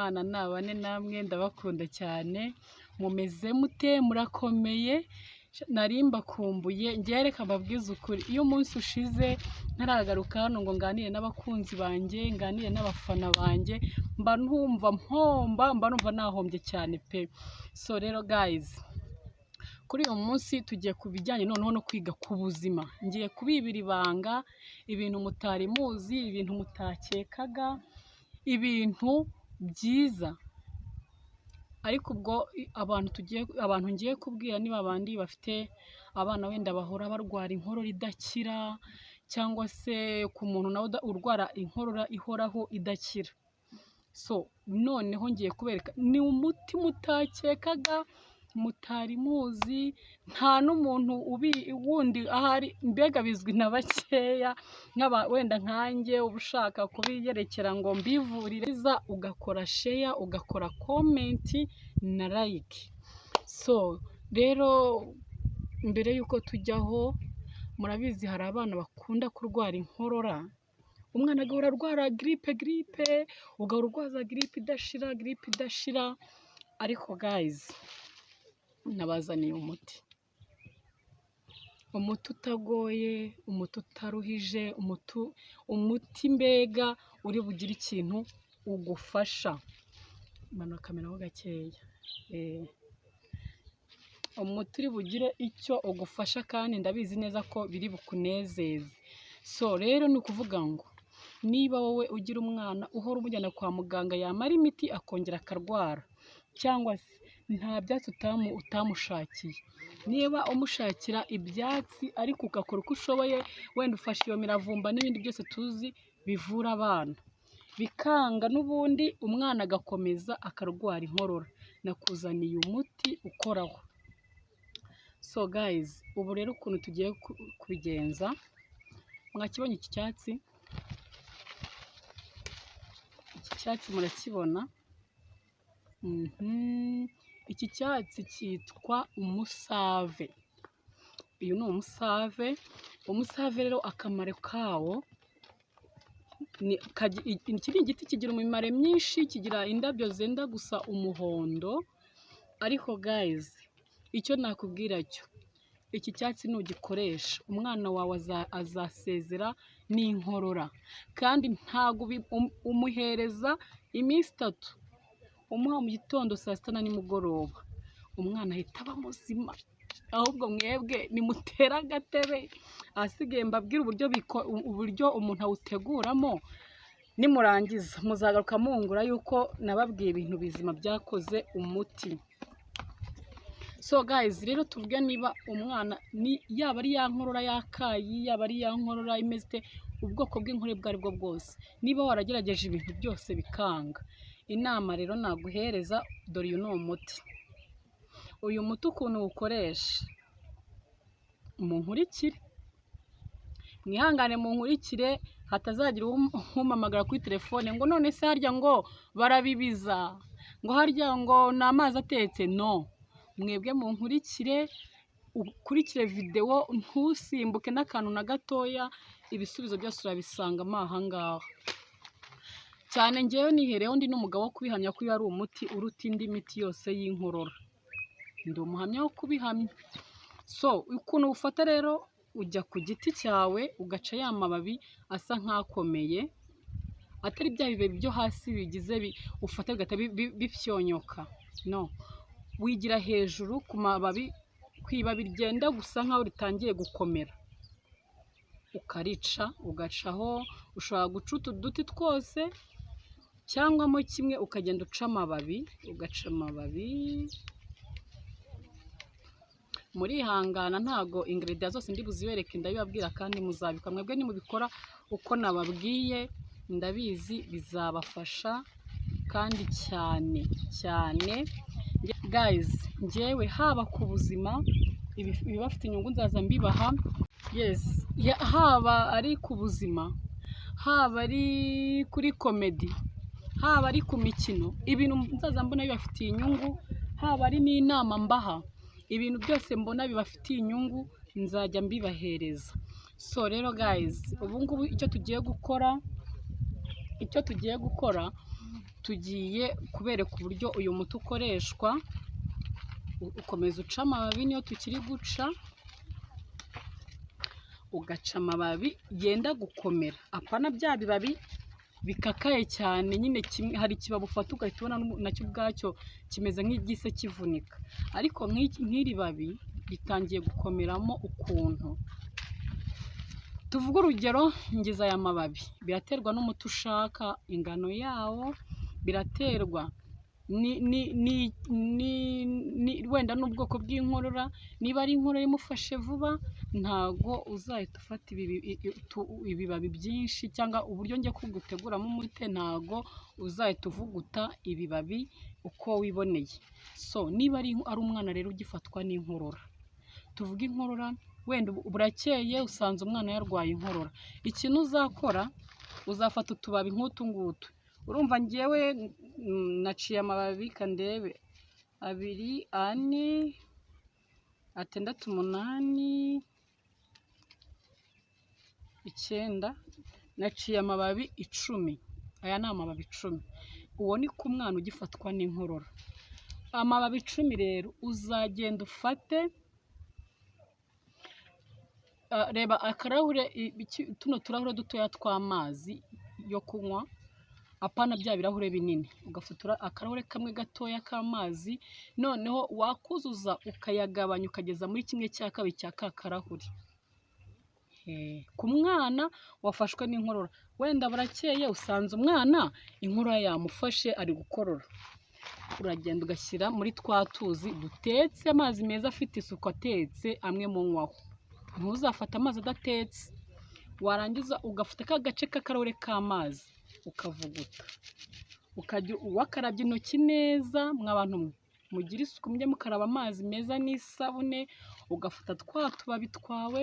Imana nabane namwe ndabakunda cyane mumeze mute murakomeye narimba kumbuye ngiye reka mbabwize ukuri iyo umunsi ushize ntaragaruka hano ngo nganire n'abakunzi banjye nganire n'abafana banjye mba numva nahombye cyane pe. So rero guys kuri uyu munsi tugiye kubijyanye noneho no kwiga ku buzima ngiye kubibira ibanga ibintu mutari muzi ibintu mutakekaga ibintu byiza ariko ubwo abantu ngiye kubwira niba abandi bafite abana wenda bahora barwara inkorora idakira cyangwa se ku muntu nawe urwara inkorora ihoraho idakira. So noneho ngiye kubereka ni umuti mutakekaga mutari muzi nta n'umuntu wundi ahari mbega bizwi na bakeya wenda nkanjye ubushaka kubiyerekera ngo mbivuririza ugakora share ugakora comment na like. So rero mbere yuko tujyaho murabizi hari abana bakunda kurwara inkorora umwana agahora arwara grippe ugahora urwaza grippe idashira ariko guys nabazaniye umuti utagoye umuti utaruhije umuti mbega uri bugire ikintu ugufasha mano kameraho gakeya umuti uri bugire icyo ugufasha kandi ndabizi neza ko biri bukunezeze. So rero ni ukuvuga ngo niba wowe ugira umwana uhora umujyana kwa muganga yamara imiti akongera akarwara cyangwa se nta byatsi utamushakiye niba umushakira ibyatsi ariko ugakora uko ushoboye wenda ufashe iyo miravumba n'ibindi byose tuzi bivura abana bikanga n'ubundi umwana agakomeza akarwara inkorora nakuzaniye umuti ukoraho. So guys ubu rero ukuntu tugiye kubigenza mwakibonye iki cyatsi murakibona iki cyatsi cyitwa umusave. Uyu ni umusave rero akamaro kawo iki ni igiti kigira imimaro myinshi kigira indabyo zenda gusa umuhondo ariko guys icyo nakubwira cyo iki cyatsi nugikoresha umwana wawe azasezera n'inkorora kandi ntago umuhereza iminsi 3 umuha mu gitondo saa 6 na nimugoroba umwana ahita aba muzima ahubwo mwebwe nimutera agatebe asigaye mbabwira uburyo umuntu awuteguramo nimurangiza muzagaruka mungura yuko nababwiye ibintu bizima byakoze umuti. So guys rero tuvuge niba umwana yaba ari yankorora yakayi yaba ari yankorora imeze ubwoko bw'inkorora bwari bwo bwose niba waragerageje ibintu byose bikanga inama rero naguhereza dore uyu muti ukuntu ukoresha munkurikire mwihangane munkurikire hatazagira umpamagara kuri telefone ngo none se harya ngo barabibiza ngo harya ngo ni amazi atetse no mwebwe munkurikire ukurikire video ntusimbuke n'akantu na gatoya ibisubizo byose urabisanga ahangaha cyane ngewe nihereho ndi n'umugabo wo kubihamya ko ari umuti uruta indi miti yose y'inkorora ndi umuhamya wo kubihamya. So ukuntu ufata rero ujya ku giti cyawe ugaca ya mababi asa nkakomeye atari bya bibabi byo hasi bigize ufata bigata bifyonyoka no wigira hejuru ku mababi kwibabi ryenda gusa nkaho ritangiye gukomera ukarica ugacaho ushobora gucuta uduti twose cyangwa mo kimwe ukagenda uca amababi muri hangana ntago ingredients zose ndi buzibereke ndabibabwira kandi muzabika mwebwe nimubikora uko nababwiye ndabizi bizabafasha kandi cyane guys ngewe haba ku buzima ibibafite inyungu nzaza mbibaha haba ari ku buzima haba ari kuri comedy haba ari ku mikino ibintu nzaza mbona bibafitiye inyungu haba ari n'inama mbaha ibintu byose mbona bibafitiye inyungu nzajya mbibahereza. So rero guys ubu ngubu icyo tugiye gukora tugiye kubereka uburyo uyu muti ukoreshwa. Ukomeza uca amababi niyo tukiri guca, ugaca amababi yenda gukomera, apana bya bibabi bikakaye cyane nyine. Hari ikibabi ufata ugahita ubona nacyo ubwacyo kimeze nk'igise kivunika, ariko nk'iri babi ritangiye gukomeramo ukuntu. Tuvuge urugero, ngize aya mababi, biraterwa n'umuti ushaka, ingano yawo, biraterwa wenda n'ubwoko bw'inkorora. Niba ari inkorora imufashe vuba, ntago uzahita ufata ibibabi byinshi, cyangwa uburyo njye kuguteguramo umuti, ntago uzahita uvuguta ibibabi uko wiboneye. So niba ari umwana rero ugifatwa n'inkorora, tuvuge inkorora wenda burakeye usanze umwana yarwaye inkorora, ikintu uzakora, uzafata utubabi nk'utu ngutu. Urumva ngewe naciye amababi, kandebe 2, 4, 6, 8, 9, naciye amababi 10. Aya ni amababi 10. Uwo ni ku mwana ugifatwa n'inkorora. Amababi 10 rero uzagenda ufate, reba akarahure, tuno turahure dutoya tw'amazi yo kunywa, apana bya birahure binini. Ugafutura akarahure kamwe gatoya k'amazi, noneho wakuzuza ukayagabanya ukageza muri 1/2 cya ka karahure. Ku mwana wafashwe n'inkorora, wenda burakeye usanze umwana inkorora yamufashe ari gukorora, uragenda ugashyira muri twa tuzi dutetse, amazi meza afite isuku atetse, amwe munywaho. Ntuzafata amazi adatetse. Warangiza ugafata ka gace k'akarahure k'amazi ukavuguta, ukajya wakarabye intoki neza. Mw'abantu mwe mugira isuku, mujye mukaraba amazi meza n'isabune. Ugafata twa tubabi twawe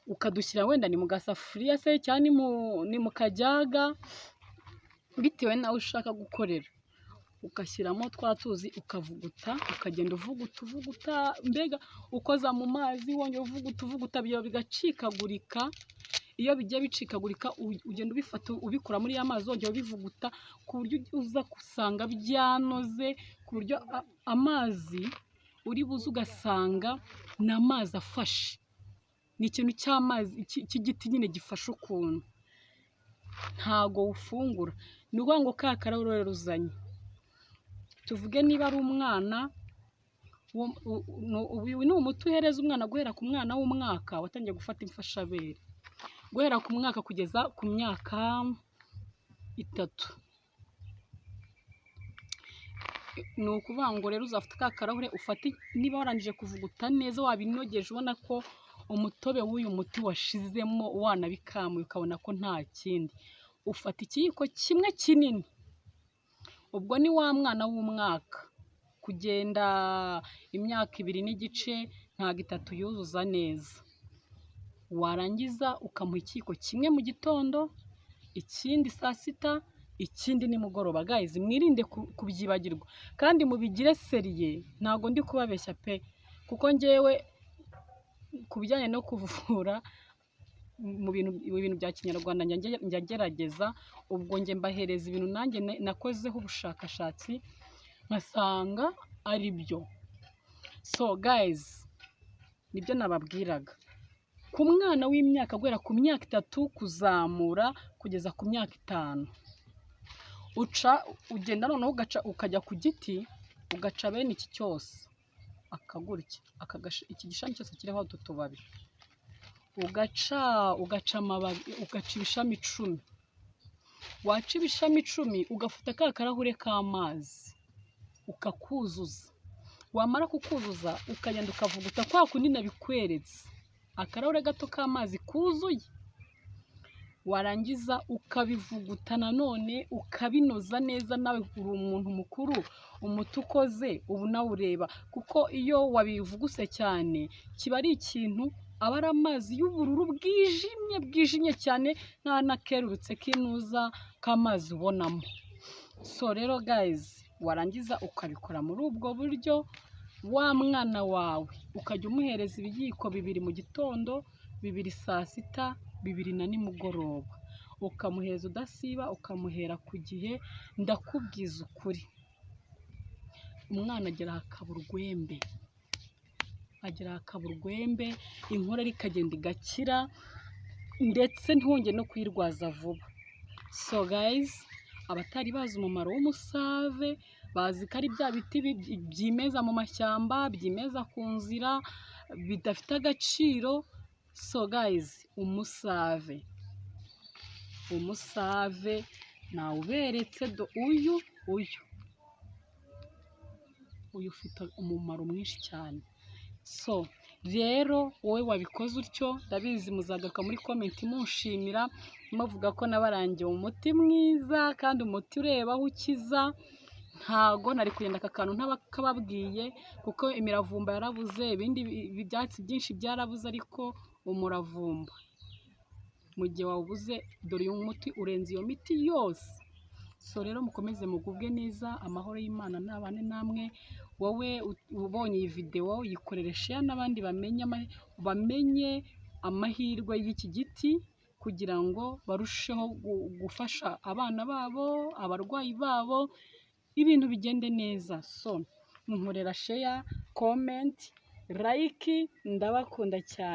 ukadushyira, wenda ni mu gasafuriya se cyangwa ni mu kajyaga, bitewe nawe ushaka gukorera. Ugashyiramo twa tuzi ukavuguta, ukagenda uvuguta, mbega ukoza mu mazi wongera uvuguta, bigacikagurika. Iyo bigiye bicikagurika, ugenda ubifata ubikura muri ya mazi, wongera ubivuguta, ku buryo uza gusanga byanoze, ku buryo amazi uri buze ugasanga ni amazi afashe. Ni ikintu cy'amazi cy'igiti nyine gifashe ukuntu, ntago ufungura. Ni ukuvuga ngo ka karahure ruzanye, tuvuge niba ari umwana, uyu ni umuti uhereza umwana guhera ku mwana w'umwaka watangiye gufata imfashabere, guhera ku mwaka kugeza ku myaka 3. Ni ukuvuga ngo rero uzafata ka karahure ufate, niba warangije kuvuguta neza, wabinogeje ubona ko umutobe w'uyu muti washizemo, wanabikamuye ukabona ko nta kindi, ufata ikiyiko kimwe kinini. Ubwo ni wa mwana w'umwaka kugenda imyaka 2 n'igice, ntago 3 yuzuza neza. Warangiza ukamuha ikiyiko kimwe mu gitondo, ikindi saa sita, ikindi nimugoroba. Guys, mwirinde kubyibagirwa kandi mubigire seriye, ntago ndi kubabeshya pe, kuko ngewe kubijyanye no kuvura mu bintu bya kinyarwanda njya gerageza. Ubwo nge mbahereza ibintu nanjye nakozeho ubushakashatsi nkasanga ari byo. So guys, nibyo nababwiraga. Ku mwana w'imyaka guhera ku myaka 3 kuzamura kugeza ku myaka 5, ugenda noneho ukajya ku giti, ugaca bene iki cyose, akagurya iki gishami cyose kiriho utu tubabi, ugaca amababi, ugaca ibishami 10. Waca ibishami 10, ugafata ka karahure k'amazi ukakuzuza. Wamara kukuzuza, ukagenda ukavuguta kwa kundi nabikweretse, akarahure gato k'amazi kuzuye. Warangiza ukabivuguta nanone, ukabinoza neza. Nawe uri umuntu mukuru, umuti ukoze ubu nawe ureba, kuko iyo wabivuguse cyane kiba ari ikintu, aba ari amazi y'ubururu bwijimye cyane, nta nakerurutse k'inuza k'amazi ubonamo. So rero guys, warangiza ukabikora muri ubwo buryo, wa mwana wawe ukajya umuhereza ibiyiko 2 mu gitondo, 2 saa sita, 2 na nimugoroba. ukamuheza udasiba, ukamuhera ku gihe. Ndakubwiza ukuri, umwana agera hakaba urwembe, inkorora ikagenda igakira, ndetse ntihongere no kuyirwaza vuba. So guys, abatari bazi umumaro w'umusave, bazi ko ari bya biti byimeza mu mashyamba, byimeza ku nzira, bidafite agaciro. So guys, umusave nawuberetse, uyu ufite umumaro mwinshi cyane. So rero wowe wabikoze utyo, ndabizi muzagaruka muri comment munshimira, muvuga ko nabarangiye umuti mwiza kandi umuti ureba aho ukiza. Ntago nari kugenda aka kantu ntabakababwiye, kuko imiravumba yarabuze, ibindi ibyatsi byinshi byarabuze, ariko umuravumba mu gihe wawubuze, dore uyu muti urenze iyo miti yose. So rero mukomeze mugubwe neza, amahoro y'Imana nabane namwe. Wowe ubonye iyi video yikorere share n'abandi bamenye amahirwe y'iki giti, kugira ngo barusheho gufasha abana babo, abarwayi babo, ibintu bigende neza. So munkorera share, comment, like, ndabakunda cyane.